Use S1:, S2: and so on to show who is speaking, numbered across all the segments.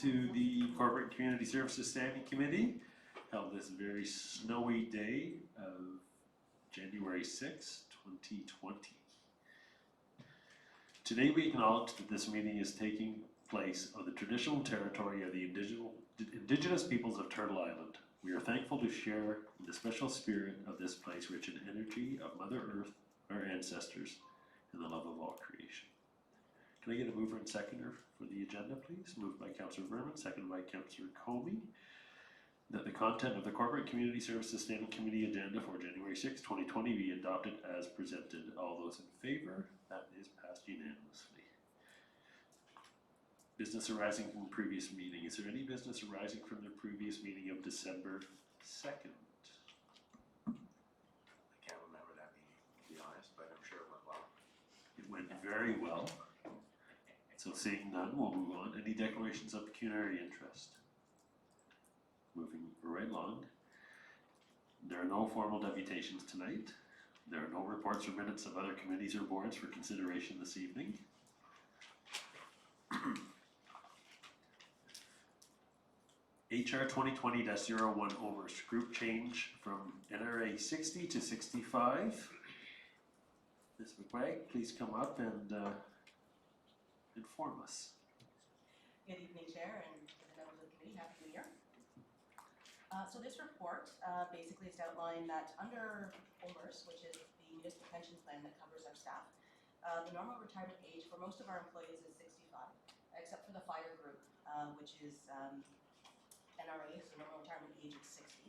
S1: To the Corporate Community Services Standing Committee, held this very snowy day of January 6, 2020. Today we acknowledge that this meeting is taking place on the traditional territory of the indigenous peoples of Turtle Island. We are thankful to share in the special spirit of this place rich in energy of Mother Earth, our ancestors, and the love of all creation. Can I get a mover and seconder for the agenda, please? Moved by Councillor Berman, seconded by Councillor Comey. That the content of the Corporate Community Services Standing Committee agenda for January 6, 2020 be adopted as presented. All those in favor? That is passed unanimously. Business arising from the previous meeting. Is there any business arising from the previous meeting of December 2nd?
S2: I can't remember that meeting, to be honest, but I'm sure it went well.
S1: It went very well. So seeing none, we'll move on. Any declarations of pecuniary interest? Moving right along. There are no formal deputations tonight. There are no reports or minutes of other committees or boards for consideration this evening. HR 2020-01 overs group change from NRA 60 to 65. Ms. McQuaig, please come up and inform us.
S3: Good evening, Chair, and the members of the committee. Happy New Year. So this report basically is to outline that under OMERS, which is the municipal pension plan that covers our staff, the normal retirement age for most of our employees is 65, except for the fire group, which is NRA, so normal retirement age is 60.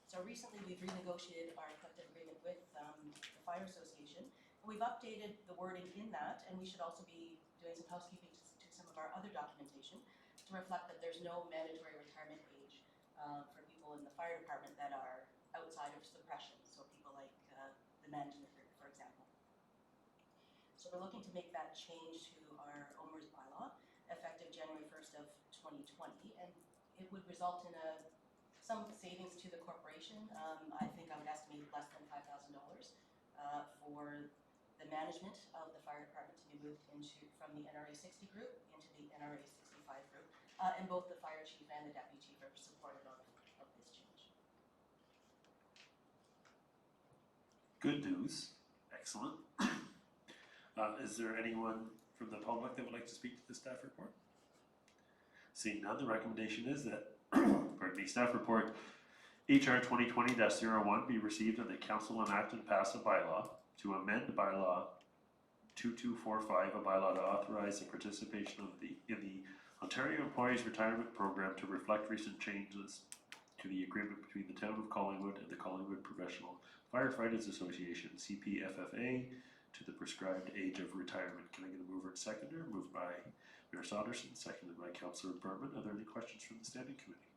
S3: So recently we've renegotiated our collective agreement with the Fire Association, and we've updated the wording in that, and we should also be doing some housekeeping to some of our other documentation to reflect that there's no mandatory retirement age for people in the fire department that are outside of suppression, so people like the management group, for example. So we're looking to make that change to our OMERS bylaw effective January 1st of 2020, and it would result in some savings to the corporation. I think I would estimate less than $5,000 for the management of the fire department to be moved from the NRA 60 group into the NRA 65 group, and both the fire chief and the deputy chief are supportive of this change.
S1: Good news. Excellent. Is there anyone from the public that would like to speak to the staff report? Seeing none, the recommendation is that pardon me, staff report HR 2020-01 be received and the council enact and pass a bylaw to amend bylaw 2245, a bylaw to authorize the participation in the Ontario Employees Retirement Program to reflect recent changes to the agreement between the Town of Collingwood and the Collingwood Professional Firefighters Association, CPFFA, to the prescribed age of retirement. Can I get a mover and seconder? Moved by Mayor Saunderson, seconded by Councillor Berman. Are there any questions from the Standing Committee?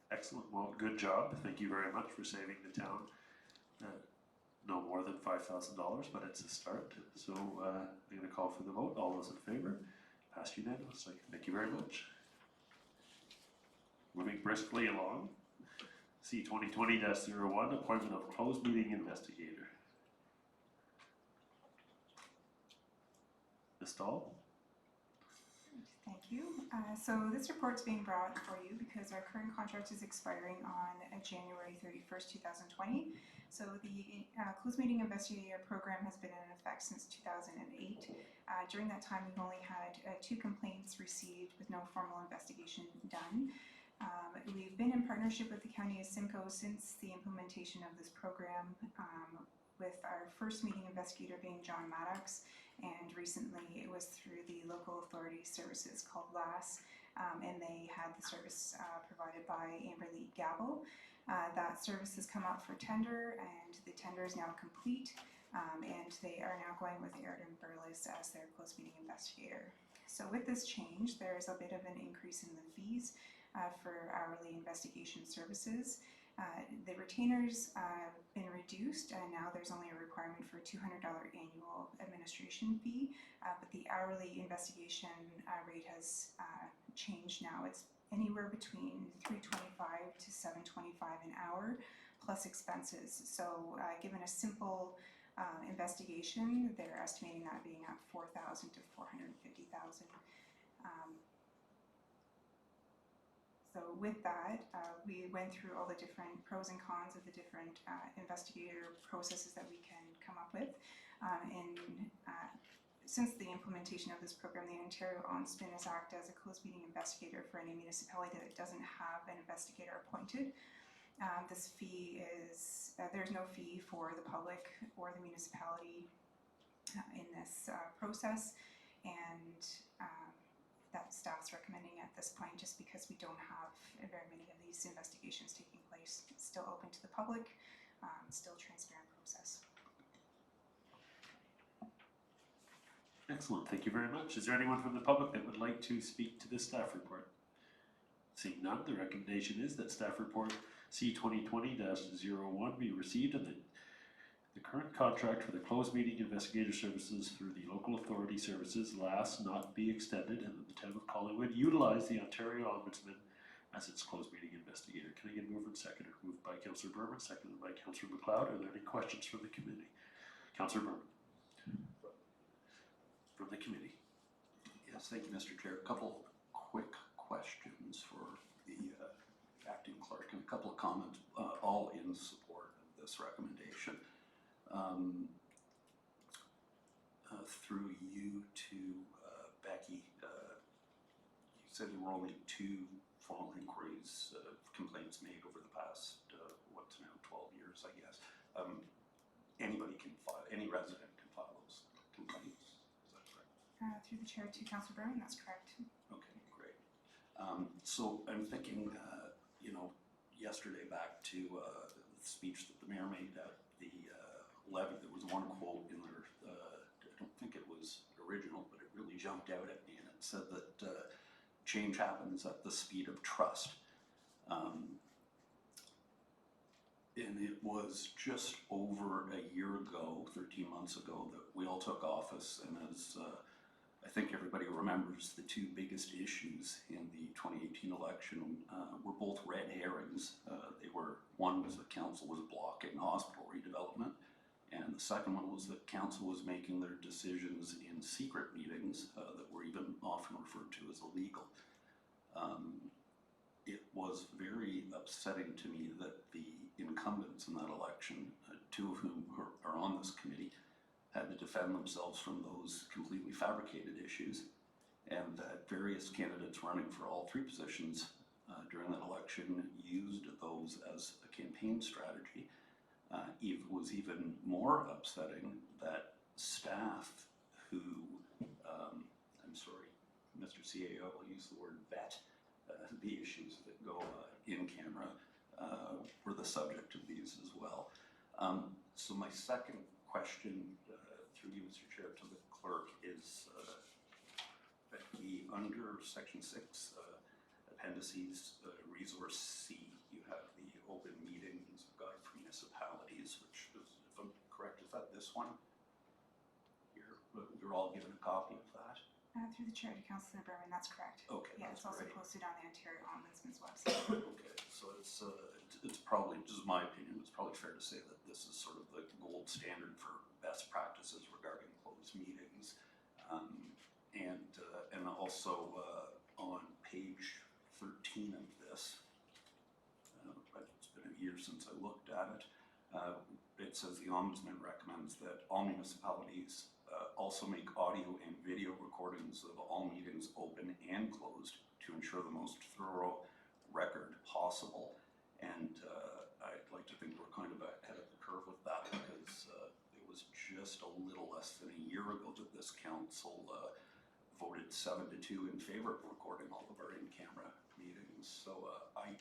S1: Excellent. Well, good job. Thank you very much for saving the town no more than $5,000, but it's a start. So I'm going to call for the vote. All those in favor? Passed unanimously. Thank you very much. Moving briskly along. C 2020-01, appointment of closed meeting investigator. Ms. Dahl?
S4: Thank you. So this report's being brought for you because our current contract is expiring on January 31st, 2020. So the closed meeting investigator program has been in effect since 2008. During that time, we've only had 2 complaints received with no formal investigation done. We've been in partnership with the County of Simcoe since the implementation of this program, with our first meeting investigator being John Maddox, and recently it was through the local authority services called LAS, and they had the service provided by Amberley Gabel. That service has come up for tender, and the tender is now complete, and they are now going with Airden Burles as their closed meeting investigator. So with this change, there's a bit of an increase in the fees for hourly investigation services. The retainers have been reduced, and now there's only a requirement for a $200 annual administration fee, but the hourly investigation rate has changed now. It's anywhere between $3.25 to $7.25 an hour plus expenses. So given a simple investigation. They're estimating that being at $4,000 to $450,000. So with that, we went through all the different pros and cons of the different investigator processes that we can come up with. Since the implementation of this program, the Ontario Ombudsman has acted as a closed meeting investigator for any municipality that doesn't have an investigator appointed. This fee is, there's no fee for the public or the municipality in this process, and that staff's recommending at this point, just because we don't have very many of these investigations taking place. It's still open to the public, still transparent process.
S1: Excellent, thank you very much. Is there anyone from the public that would like to speak to this staff report? Seeing none, the recommendation is that staff report C 2020-01 be received and that the current contract for the closed meeting investigator services through the local authority services last not be extended, and that the town of Collingwood utilize the Ontario Ombudsman as its closed meeting investigator. Can I get a mover and seconder? Moved by Councillor Berman, seconded by Councillor McLeod. Are there any questions from the committee? Councillor Berman. From the committee.
S5: Yes, thank you, Mr. Chair. A couple quick questions for the acting clerk and a couple of comments, all in support of this recommendation. Through you to Becky, you said there were only 2 formal inquiries, complaints made over the past, what's now 12 years, I guess. Anybody can file, any resident can file those complaints, is that correct?
S4: Through the chair to Councillor Berman, that's correct.
S5: Okay, great. So I'm thinking, you know, yesterday back to the speech that the mayor made at the levy, there was one quote in there, I don't think it was original, but it really jumped out at me, and it said that change happens at the speed of trust. And it was just over a year ago, 13 months ago, that we all took office, and as I think everybody remembers, the 2 biggest issues in the 2018 election were both red herrings. One was that council was blocking hospital redevelopment, and the second one was that council was making their decisions in secret meetings that were even often referred to as illegal. It was very upsetting to me that the incumbents in that election, 2 of whom are on this committee, had to defend themselves from those completely fabricated issues, and that various candidates running for all 3 positions during that election used those as a campaign strategy. It was even more upsetting that staff who, I'm sorry, Mr. CAO, I'll use the word vet, the issues that go in camera were the subject of these as well. So my second question, through you, Mr. Chair, to the clerk is, Becky, under Section 6, Appendices, Resource C, you have the open meetings guide for municipalities, which is, if I'm correct, is that this one? You're all given a copy of that?
S4: Through the chair to Councillor Berman, that's correct.
S5: Okay,
S4: Yeah,
S5: that's
S4: it's also
S5: great.
S4: posted on the Ontario Ombudsman's website.
S5: Okay, so it's probably, just my opinion, it's probably fair to say that this is sort of the gold standard for best practices regarding closed meetings. And also on page 13 of this, it's been a year since I looked at it, it says the Ombudsman recommends that all municipalities also make audio and video recordings of all meetings open and closed to ensure the most thorough record possible. And I'd like to think we're kind of ahead of the curve with that, because it was just a little less than a year ago that this council voted 7-2 in favor of recording all of our in-camera meetings. So I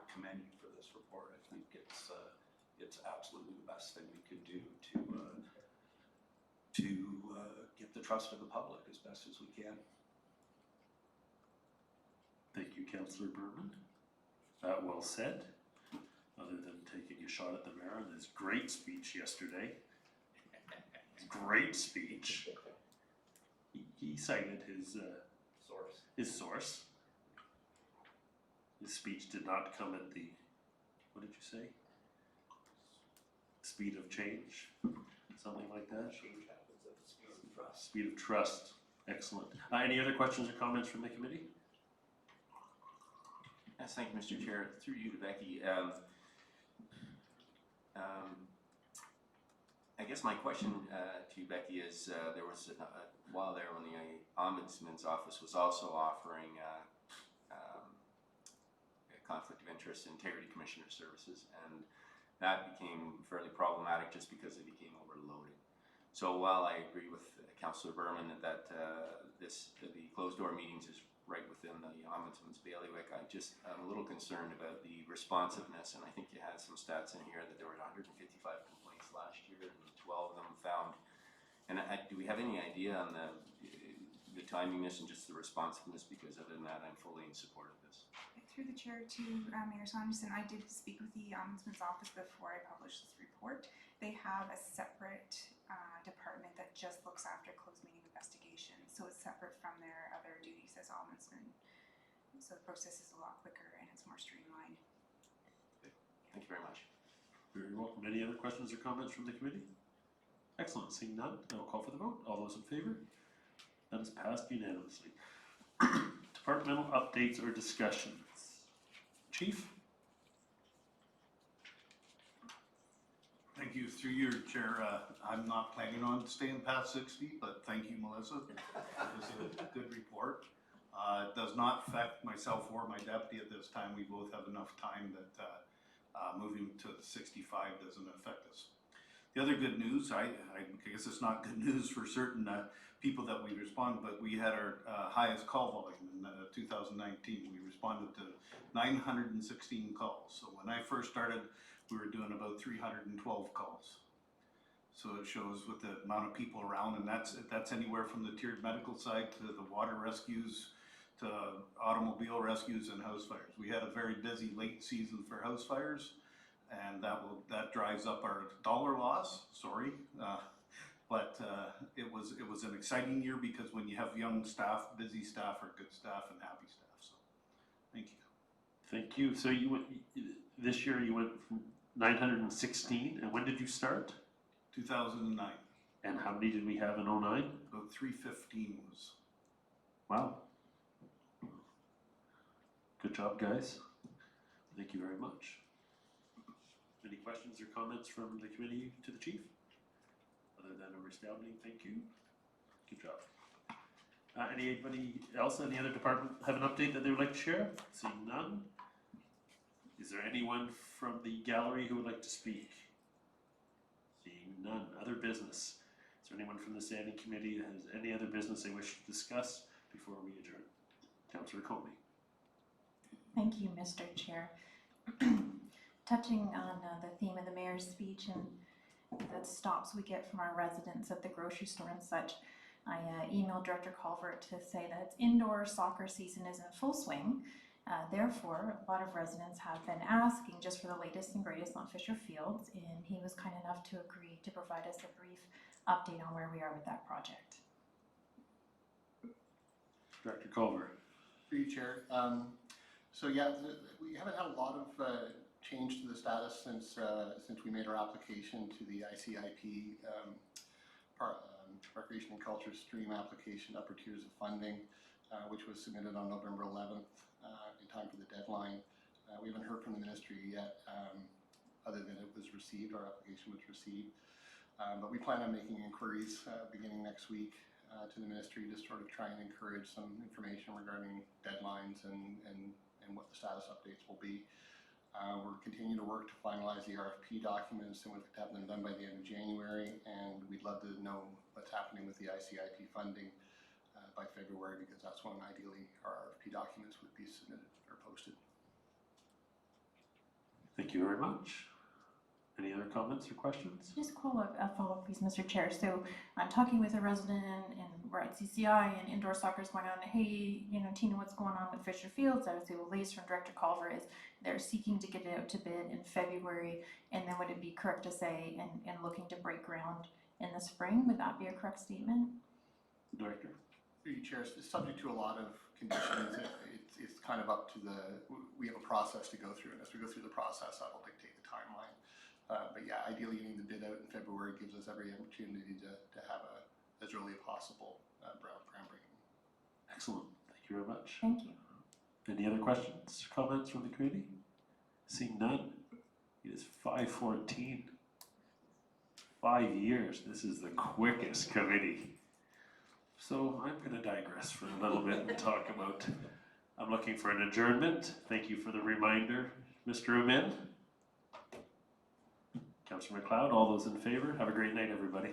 S5: commend you for this report. I think it's absolutely the best thing we could do to get the trust of the public as best as we can.
S1: Thank you, Councillor Berman. Well said. Other than taking a shot at the mayor and his great speech yesterday. Great speech. He cited his source. His speech did not come at the, what did you say? speed of change, something like that?
S2: Change happens at the speed of trust.
S1: Speed of trust, excellent. Any other questions or comments from the committee?
S2: Yes, thank you, Mr. Chair. Through you to Becky. I guess my question to you, Becky, is there was a while there when the Ombudsman's Office was also offering a conflict of interest integrity commissioner services, and that became fairly problematic just because it became overloaded. So while I agree with Councillor Berman that the closed door meetings is right within the Ombudsman's bailiwick, I'm a little concerned about the responsiveness, and I think you had some stats in here that there were 155 complaints last year and 12 of them found. And do we have any idea on the timiness and just the responsiveness? Because other than that, I'm fully in support of this.
S4: Through the chair to Mayor Saunderson, I did speak with the Ombudsman's Office before I published this report. They have a separate department that just looks after closed meeting investigations, so it's separate from their other duties as Ombudsman. So the process is a lot quicker and it's more streamlined.
S2: Thank you very much.
S1: Very welcome. Any other questions or comments from the committee? Excellent. Seeing none, I will call for the vote. All those in favor? That is passed unanimously. Departmental updates or discussions. Chief?
S6: Thank you. Through your chair, I'm not planning on staying past 60, but thank you, Melissa. It was a good report. It does not affect myself or my deputy at this time. We both have enough time that moving to 65 doesn't affect us. The other good news, I guess it's not good news for certain people that we respond, but we had our highest call volume in 2019. We responded to 916 calls. So when I first started, we were doing about 312 calls. So it shows with the amount of people around, and that's anywhere from the tiered medical side to the water rescues to automobile rescues and house fires. We had a very busy late season for house fires, and that drives up our dollar loss. Sorry, but it was an exciting year because when you have young staff, busy staff are good staff and happy staff. So, thank you.
S1: Thank you. So this year you went from 916, and when did you start?
S6: 2009.
S1: And how many did we have in 09?
S6: About 315 was.
S1: Wow. Good job, guys. Thank you very much. Any questions or comments from the committee to the chief? Other than a resounding thank you. Good job. Anybody else, any other department have an update that they would like to share? Seeing none. Is there anyone from the gallery who would like to speak? Seeing none. Other business. Is there anyone from the standing committee that has any other business they wish to discuss before we adjourn? Councillor Comey.
S7: Thank you, Mr. Chair. Touching on the theme of the mayor's speech and the stops we get from our residents at the grocery store and such, I emailed Director Calvert to say that its indoor soccer season is in full swing. Therefore, a lot of residents have been asking just for the latest and greatest on Fisher Fields, and he was kind enough to agree to provide us a brief update on where we are with that project.
S1: Director Culver.
S8: Through you, Chair. So yeah, we haven't had a lot of change to the status since we made our application to the ICIP Recreation and Culture Stream application, upper tiers of funding, which was submitted on November 11th in time for the deadline. We haven't heard from the ministry yet, other than it was received, our application was received. But we plan on making inquiries beginning next week to the ministry to sort of try and encourage some information regarding deadlines and what the status updates will be. We're continuing to work to finalize the RFP documents, and we've got to have them done by the end of January, and we'd love to know what's happening with the ICIP funding by February, because that's when ideally our RFP documents would be submitted or posted.
S1: Thank you very much. Any other comments or questions?
S7: Just a follow-up, please, Mr. Chair. So I'm talking with a resident and we're at CCI and indoor soccer is going on. Hey, Tina, what's going on with Fisher Fields? I would say the latest from Director Culver is they're seeking to get it out to bid in February. And then would it be correct to say and looking to break ground in the spring? Would that be a correct statement?
S1: Director.
S8: Through you, Chair, it's subject to a lot of conditions. It's kind of up to we have a process to go through, and as we go through the process, that will dictate the timeline. But yeah, ideally getting the bid out in February gives us every opportunity to have as early as possible groundbreaking.
S1: Excellent, thank you very much.
S7: Thank you.
S1: Any other questions, comments from the committee? Seeing none, it is 5:14. 5 years, this is the quickest committee. So I'm gonna digress for a little bit and talk about, I'm looking for an adjournment. Thank you for the reminder, Mr. Umin. Councillor McLeod, all those in favor, have a great night, everybody.